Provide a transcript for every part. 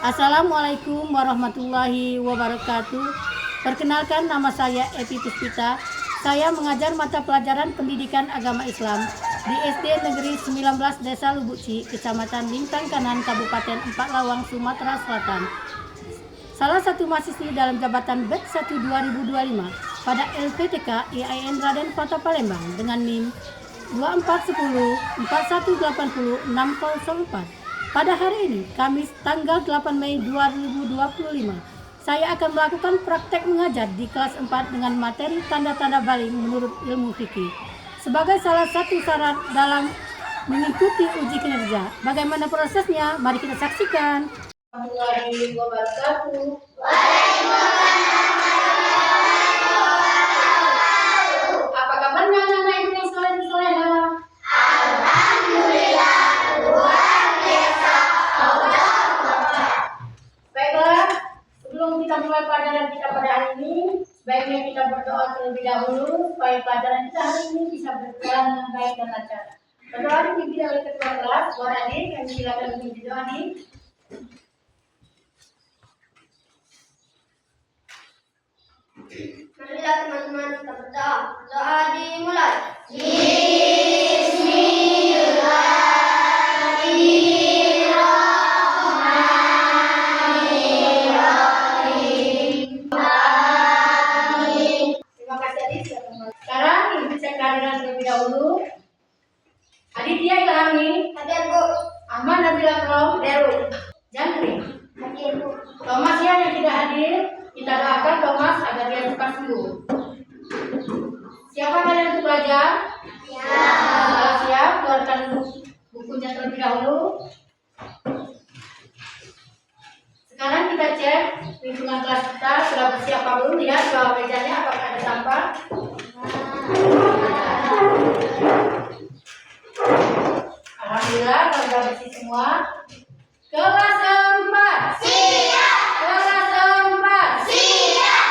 Assalamualaikum warahmatullahi wabarakatuh. Perkenalkan, nama saya Epi Puspita. Saya mengajar mata pelajaran pendidikan agama Islam di SD Negeri 19 Desa Lubuci, Kecamatan Lintang Kanan, Kabupaten Empat Lawang, Sumatera Selatan. Salah satu mahasiswi dalam jabatan BET 1 2025 pada LPTK IAIN Raden Fata Palembang dengan NIM 2410 4180 604. Pada hari ini, Kamis tanggal 8 Mei 2025, saya akan melakukan praktek mengajar di kelas 4 dengan materi tanda-tanda baling menurut ilmu fikih. Sebagai salah satu syarat dalam mengikuti uji kinerja. Bagaimana prosesnya? Mari kita saksikan. Warahmatullahi wabarakatuh. Apa kabarnya anak-anak yang soleh-soleha? Alhamdulillah. Baiklah, sebelum kita mulai pelajaran kita pada hari ini, sebaiknya kita berdoa terlebih dahulu supaya pelajaran kita hari ini bisa berjalan dengan baik dan lancar. Berdoa dipimpin oleh ketua kelas, Tuan Adik, kami silakan memimpin doa nih. Marilah teman-teman kita berdoa. Doa dimulai. Sekarang ibu cek kehadiran terlebih dahulu. Aditya Ilhami, Hadir Bu. Ahmad Nabila Krom, Deru. Jantri. Hadir Bu. Thomas yang tidak hadir, kita doakan Thomas agar dia cepat sembuh. Siapa kalian untuk belajar? Kalau siap, keluarkan bukunya terlebih dahulu. Sekarang kita cek lingkungan kelas kita sudah bersiap apa belum, lihat bawah mejanya apakah ada sampah. Alhamdulillah sudah bersih semua. Kelas 4 Siap. kelas 4 Siap.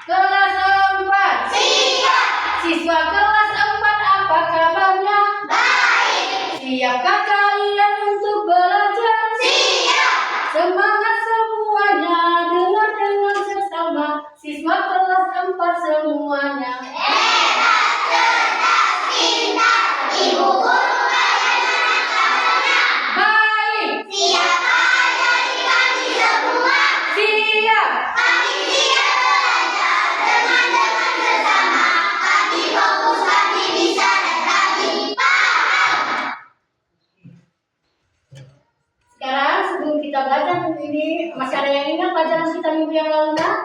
kelas 4 Siap. Siswa kelas 4, apa kabarnya? Baik. Siapkah kalian untuk belajar? Siap. Semangat semuanya, dengar dengan seksama. Siswa kelas 4 semuanya. Hebat, cerdas, pintar. Ibu guru Baik, siapa dari kami semua? siap. Kami siap belajar dengan sesama. Kami fokus, kami bisa dan kami paham. Sekarang sebelum kita belajar minggu ini, masih ada yang ingat pelajaran kita minggu yang lalu nggak?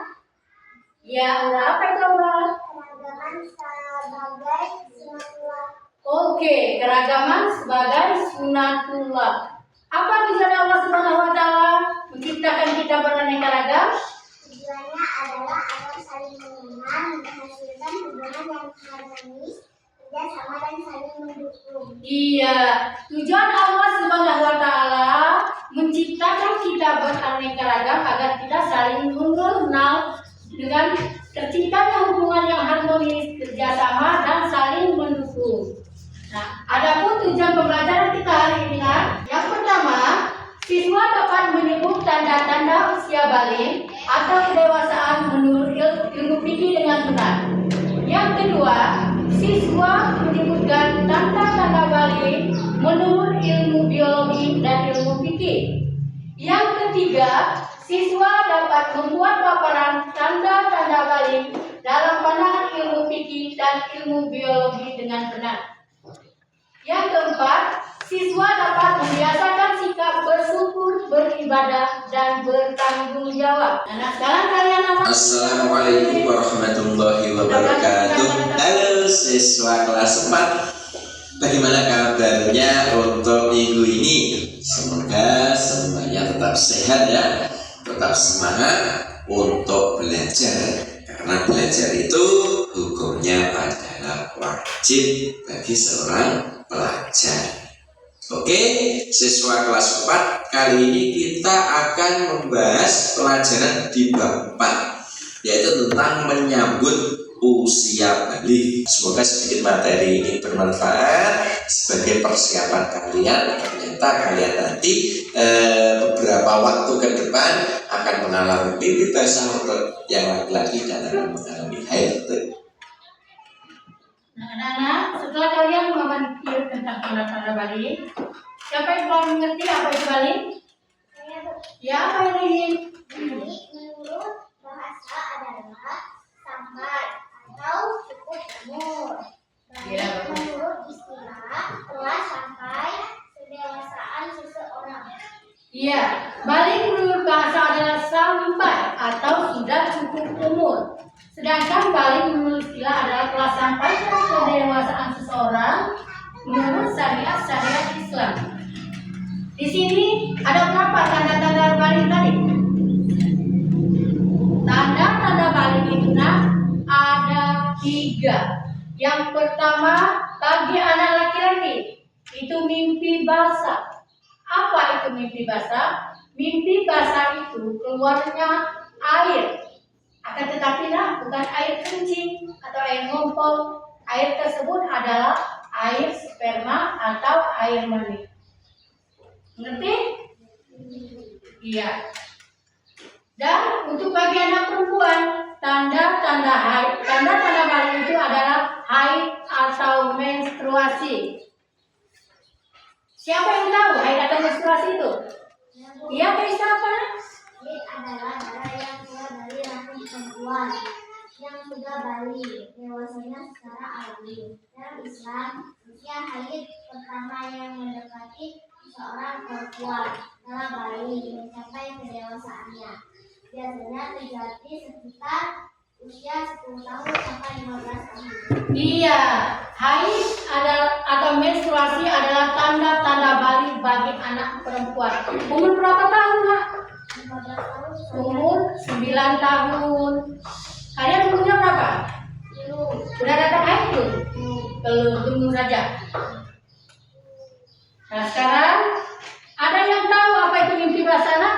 Ya, udah apa itu Aura? Keragaman sebagai sunatullah. Oke, keragaman sebagai sunatullah. Apa tujuan Allah Subhanahu wa Ta'ala menciptakan kita beraneka ragam? Tujuannya adalah agar saling mengenal, menghasilkan hubungan yang harmonis, kerjasama dan saling mendukung. Iya, tujuan Allah Subhanahu wa Ta'ala menciptakan kita beraneka ragam agar kita saling mengenal dengan terciptanya hubungan yang harmonis, kerjasama dan saling mendukung. Nah, adapun tujuan pembelajaran kita hari ini, yang pertama, siswa dapat menyebut tanda-tanda usia balik atau kedewasaan menurut ilmu fikih dengan benar. Yang kedua, siswa menyebutkan tanda-tanda balik menurut ilmu biologi dan ilmu fikih. Yang ketiga, siswa dapat membuat paparan tanda-tanda balik dalam pandangan ilmu fikih dan ilmu biologi dengan benar. Yang keempat, siswa dapat membiasakan sikap bersyukur, beribadah, dan bertanggung jawab. Nah, sekarang kalian apa? Assalamualaikum warahmatullahi wabarakatuh. Halo siswa kelas 4. Bagaimana kabarnya untuk minggu ini? Semoga semuanya tetap sehat ya, tetap semangat untuk belajar. Karena belajar itu hukumnya adalah wajib bagi seorang pelajar. Oke, siswa kelas 4, kali ini kita akan membahas pelajaran di bab 4, yaitu tentang menyambut usia balik. Semoga sedikit materi ini bermanfaat sebagai persiapan kalian. Ternyata kalian nanti beberapa waktu ke depan akan mengalami mimpi basah untuk yang laki-laki dan akan mengalami haid. Nah, anak-anak, setelah kalian memahami tentang tanda-tanda balik, siapa yang paling mengerti apa itu balik? Saya Bu. Ya, apa ini? Balik menurut bahasa adalah sampai atau cukup umur. Balik Ya. menurut istilah telah sampai kedewasaan seseorang. Iya, balik menurut bahasa adalah sampai atau sudah cukup umur. Sedangkan balik menurut istilah adalah telah sampai ke kedewasaan seseorang menurut syariat Islam. Di sini ada berapa tanda-tanda balik tadi? Tanda-tanda balik itu ada 3. Yang pertama, bagi anak laki-laki itu mimpi basah. Apa itu mimpi basah? Mimpi basah itu keluarnya air. Akan tetapi bukan air kencing atau air ngompol. Air tersebut adalah air sperma atau air mani. Ngerti? Iya. Dan untuk bagi anak perempuan, tanda-tanda balik itu adalah haid atau menstruasi. Siapa yang tahu haid atau menstruasi itu? Iya, Kaisa apa? Haid adalah darah yang keluar dari rahim perempuan yang sudah balik dewasanya secara alami. Dalam Islam, usia haid pertama yang mendekati seorang perempuan telah balik mencapai kedewasaannya. Biasanya terjadi sekitar usia 10 tahun sampai 15 tahun. Iya, haid atau menstruasi adalah tanda-tanda balik bagi anak perempuan. Umur berapa tahun, Nak? 15 tahun. Umur 9 tahun. Kalian umurnya berapa? Belum. Udah datang haid belum? Belum, tunggu saja. Nah, sekarang ada yang tahu apa itu mimpi basah, Nak?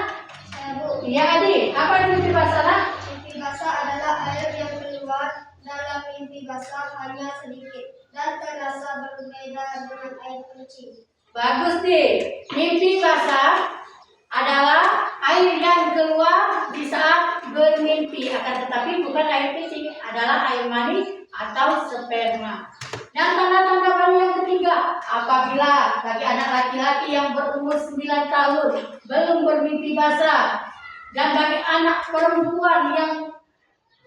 Saya Bu. Iya, Adi. Apa itu mimpi basah, Nak? Mimpi basah adalah air yang keluar dalam mimpi basah hanya sedikit dan terasa berbeda dengan air kencing. Bagus deh. Mimpi basah adalah air yang keluar di saat bermimpi. Akan tetapi bukan air kencing, adalah air mani atau sperma. Dan tanda-tanda balik yang ketiga, apabila bagi anak laki-laki yang berumur 9 tahun belum bermimpi basah, dan bagi anak perempuan yang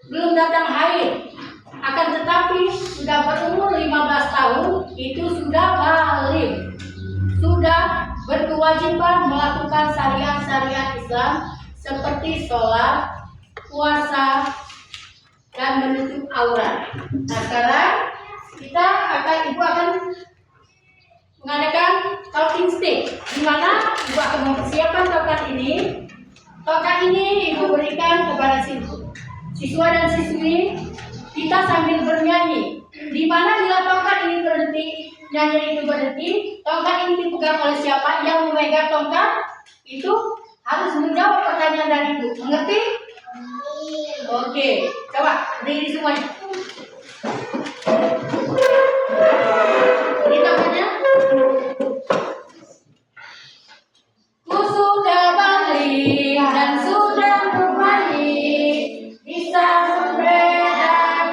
belum datang haid, akan tetapi sudah berumur 15 tahun, itu sudah balik, sudah berkewajiban melakukan syariat Islam seperti sholat, puasa, dan menutup aurat. Nah, sekarang ibu akan mengadakan talking stick, di mana ibu akan mempersiapkan tongkat ini. Tongkat ini ibu berikan kepada siswa dan siswi. Kita sambil bernyanyi. Di mana bila tongkat ini berhenti, nyanyi itu berhenti, tongkat ini dipegang oleh siapa yang memegang tongkat itu harus menjawab pertanyaan dari ibu. Mengerti? Oke, coba berdiri semuanya. Ini tongkatnya. Ku sudah balik dan sudah berbalik, bisa membedakan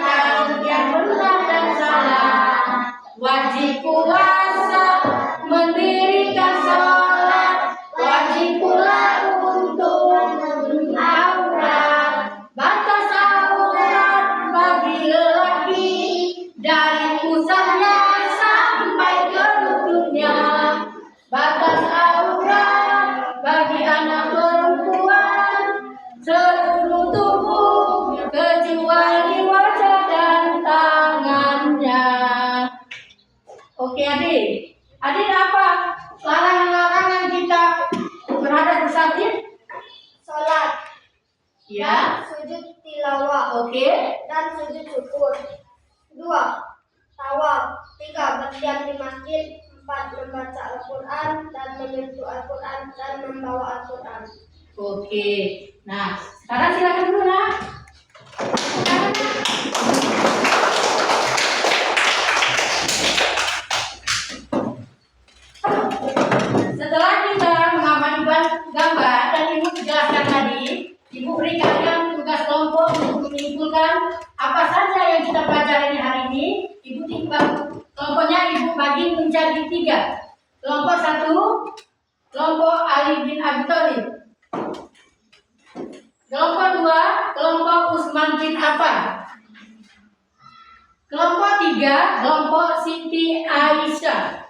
yang benar dan salah. Wajib puasa, mendirikan sholat, wajib pula untuk menutup aurat. Batas aurat bagi lelaki dari pusatnya sampai ke lututnya. Batas aurat bagi anak perempuan seluruh tubuh kecuali wajah dan tangannya. Oke, adik. Adik, apa larangan-larangan kita berhadap bersakit? Sholat, Ya. sujud tilawah, Oke. dan sujud syukur. 2. Tawaf. 3. Berdiam di masjid. 4. Membaca Al-Quran dan menyentuh Al-Quran dan membawa Al-Quran. Oke. Nah, sekarang silakan dulu, Nak. Abi Thalib. Kelompok 2, kelompok Utsman bin Affan. Kelompok 3, kelompok Siti Aisyah.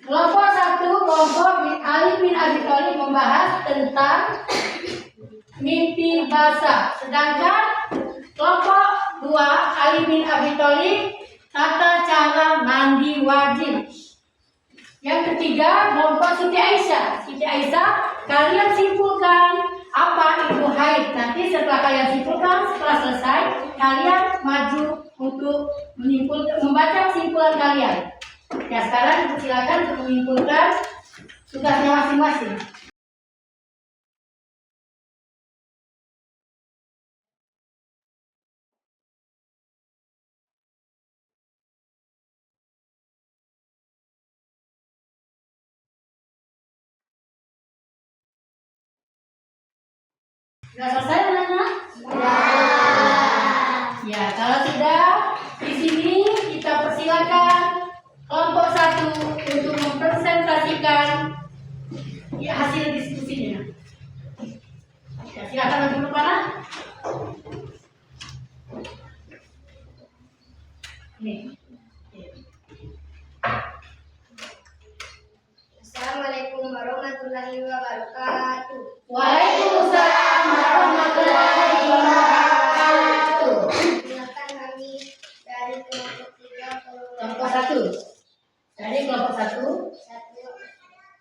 Kelompok 1, kelompok Ali bin Abi Thalib membahas tentang mimpi basah. Sedangkan kelompok 2, Ali bin Abi Thalib tata cara mandi wajib. Yang ketiga, kelompok Siti Aisyah. Siti Aisyah, kalian simpulkan apa itu haid. Nanti setelah kalian simpulkan, setelah selesai, kalian maju untuk membaca kesimpulan kalian. Ya, sekarang silakan untuk menyimpulkan tugasnya masing-masing. Sudah selesai nanya? Ya, kalau sudah di sini kita persilakan kelompok 1 untuk mempresentasikan ya, hasil diskusinya. Ya, silakan maju ke depan. Nih. Assalamualaikum warahmatullahi wabarakatuh. Waalaikumsalam warahmatullahi wabarakatuh. Perkenalkan kami dari kelompok 3 Kelompok 1. Dari kelompok 1.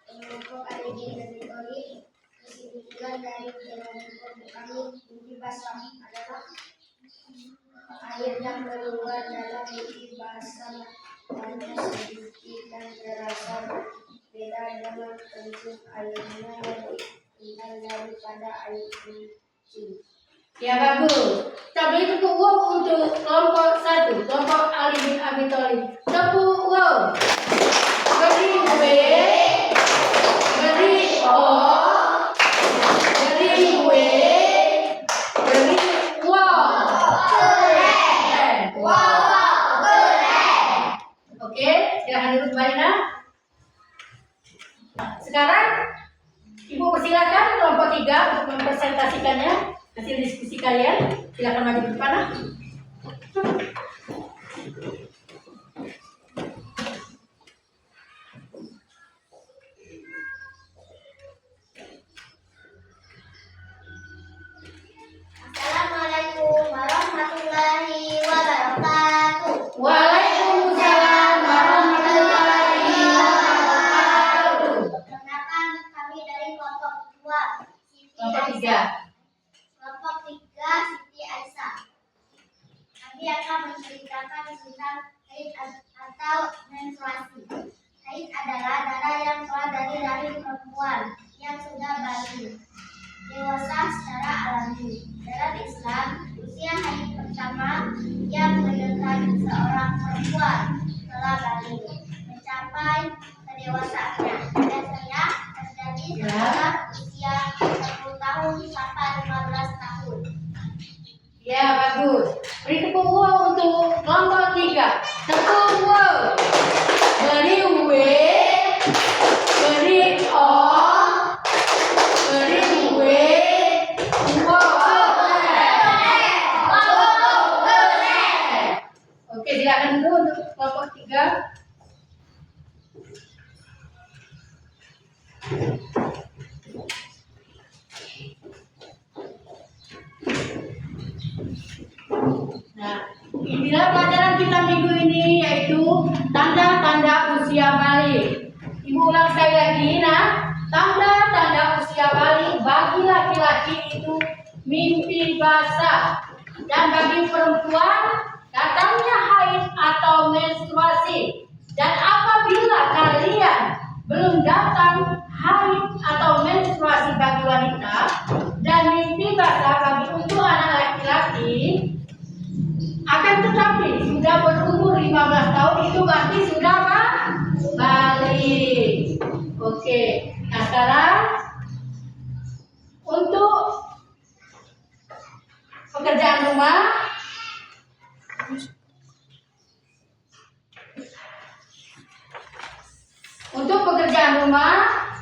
Kelompok Ali bin Abi Thalib. Kesimpulan dari kelompok kami mimpi basah adalah air yang keluar dalam mimpi basah hanya sedikit dan terasa beda dengan kencing airnya lebih kental daripada air kencing. Ya, bagus. Kita beri tepuk wow untuk kelompok 1, kelompok Ali bin Abi Thalib. Tepuk wow. Beri W, beri O, beri W, beri wow. Oke, silakan duduk kembali, Nak. Sekarang Ibu persilakan kelompok 3 untuk mempresentasikannya hasil diskusi kalian. Silakan maju ke depan. Assalamualaikum warahmatullahi wabarakatuh. Waalaikumsalam warahmatullahi wabarakatuh. Perkenalkan kami dari kelompok 2 Siti Kelompok Aisyah. 3. Kelompok 3 Siti Aisyah. Kami akan menceritakan tentang haid atau menstruasi. Haid adalah darah yang keluar dari rahim perempuan yang sudah balik dewasa secara alami. Dalam Islam, usia haid pertama yang mendekati seorang perempuan setelah balik mencapai kedewasaannya. Biasanya terjadi setelah usia 10 tahun sampai 15 tahun. Ya, bagus. Beri tepuk wow untuk kelompok 3. Tepuk wow. Beri W, beri O, beri W, wow. Oke, silakan dulu untuk kelompok 3. Nah, inilah pelajaran kita minggu ini, yaitu tanda-tanda usia balik. Ibu ulang sekali lagi, nah, tanda-tanda usia balik bagi laki-laki itu mimpi basah, dan bagi perempuan datangnya haid atau menstruasi. Dan apabila kalian belum datang haid atau menstruasi bagi wanita dan mimpi basah bagi untuk anak laki-laki, akan tetapi sudah berumur 15 tahun itu berarti sudah balik. Oke, nah sekarang untuk pekerjaan rumah, untuk pekerjaan rumah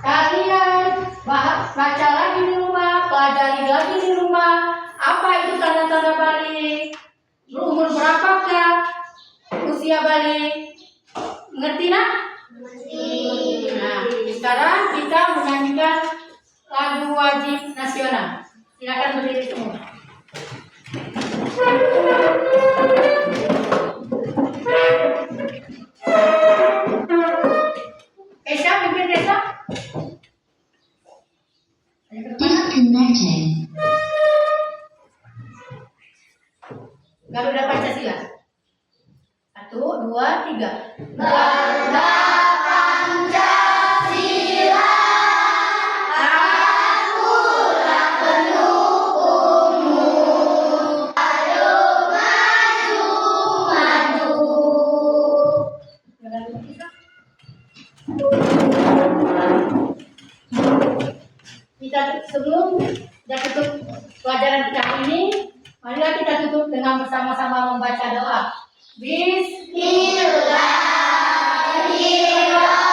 kalian baca lagi di rumah, pelajari lagi di rumah. Apa itu tanda-tanda balik? Berumur berapakah usia balik? Ngerti nak? Nah, sekarang kita menyanyikan lagu wajib nasional. Silakan berdiri semua. Esa, pimpin Desa. Disconnected. Garuda Pancasila. 1, 2, 3. Garuda Pancasila, akulah pendukungmu. Ayo maju, maju. Kita sebelum kita tutup pelajaran kita ini, marilah kita tutup dengan bersama-sama membaca doa. Bismillahirrahmanirrahim.